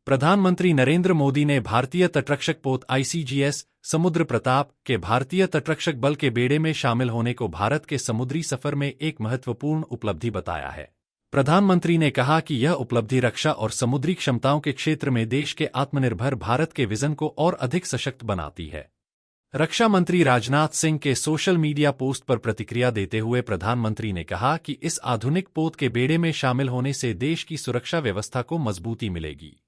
प्रधानमंत्री नरेंद्र मोदी ने भारतीय तटरक्षक पोत आईसीजीएस समुद्र प्रताप के भारतीय तटरक्षक बल के बेड़े में शामिल होने को भारत के समुद्री सफर में एक महत्वपूर्ण उपलब्धि बताया है। प्रधानमंत्री ने कहा कि यह उपलब्धि रक्षा और समुद्री क्षमताओं के क्षेत्र में देश के आत्मनिर्भर भारत के विजन को और अधिक सशक्त बनाती है। रक्षा मंत्री राजनाथ सिंह के सोशल मीडिया पोस्ट पर प्रतिक्रिया देते हुए प्रधानमंत्री ने कहा कि इस आधुनिक पोत के बेड़े में शामिल होने से देश की सुरक्षा व्यवस्था को मजबूती मिलेगी।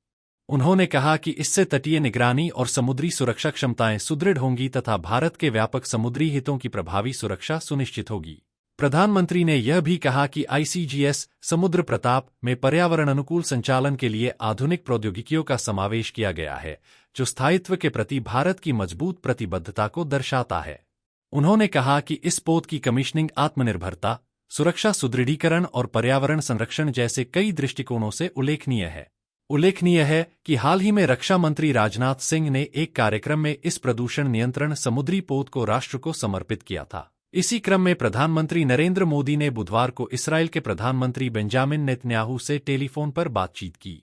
उन्होंने कहा कि इससे तटीय निगरानी और समुद्री सुरक्षा क्षमताएं सुदृढ़ होंगी तथा भारत के व्यापक समुद्री हितों की प्रभावी सुरक्षा सुनिश्चित होगी। प्रधानमंत्री ने यह भी कहा कि आईसीजीएस समुद्र प्रताप में पर्यावरण अनुकूल संचालन के लिए आधुनिक प्रौद्योगिकियों का समावेश किया गया है, जो स्थायित्व के प्रति भारत की मजबूत प्रतिबद्धता को दर्शाता है। उन्होंने कहा कि इस पोत की कमीशनिंग आत्मनिर्भरता, सुरक्षा सुदृढ़ीकरण और पर्यावरण संरक्षण जैसे कई दृष्टिकोणों से उल्लेखनीय है। उल्लेखनीय है कि हाल ही में रक्षा मंत्री राजनाथ सिंह ने एक कार्यक्रम में इस प्रदूषण नियंत्रण समुद्री पोत को राष्ट्र को समर्पित किया था। इसी क्रम में प्रधानमंत्री नरेंद्र मोदी ने बुधवार को इस्राएल के प्रधानमंत्री बेंजामिन नेतन्याहू से टेलीफोन पर बातचीत की।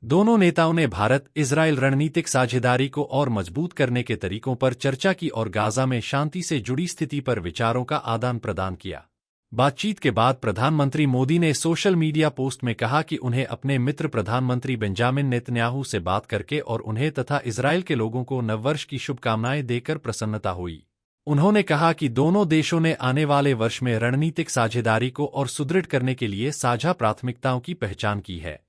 दोनों नेताओं ने भारत-इजरायल रणनीतिक साझेदारी को और मजबूत करने के तरीकों पर चर्चा की और गाजा में शांति से जुड़ी स्थिति पर विचारों का आदान प्रदान किया। बातचीत के बाद प्रधानमंत्री मोदी ने सोशल मीडिया पोस्ट में कहा कि उन्हें अपने मित्र प्रधानमंत्री बेंजामिन नेतन्याहू से बात करके और उन्हें तथा इजरायल के लोगों को नववर्ष की शुभकामनाएं देकर प्रसन्नता हुई। उन्होंने कहा कि दोनों देशों ने आने वाले वर्ष में रणनीतिक साझेदारी को और सुदृढ़ करने के लिए साझा प्राथमिकताओं की पहचान की है।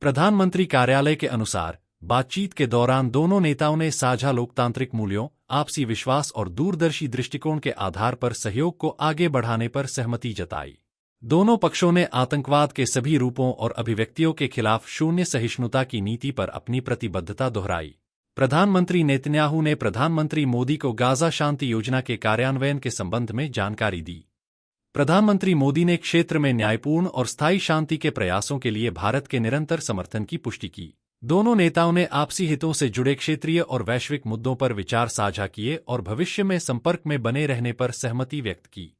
प्रधानमंत्री कार्यालय के अनुसार बातचीत के दौरान दोनों नेताओं ने साझा लोकतांत्रिक मूल्यों, आपसी विश्वास और दूरदर्शी दृष्टिकोण के आधार पर सहयोग को आगे बढ़ाने पर सहमति जताई। दोनों पक्षों ने आतंकवाद के सभी रूपों और अभिव्यक्तियों के खिलाफ शून्य सहिष्णुता की नीति पर अपनी प्रतिबद्धता दोहराई। प्रधानमंत्री नेतन्याहू ने प्रधानमंत्री मोदी को गाजा शांति योजना के कार्यान्वयन के संबंध में जानकारी दी। प्रधानमंत्री मोदी ने क्षेत्र में न्यायपूर्ण और स्थायी शांति के प्रयासों के लिए भारत के निरंतर समर्थन की पुष्टि की। दोनों नेताओं ने आपसी हितों से जुड़े क्षेत्रीय और वैश्विक मुद्दों पर विचार साझा किए और भविष्य में संपर्क में बने रहने पर सहमति व्यक्त की।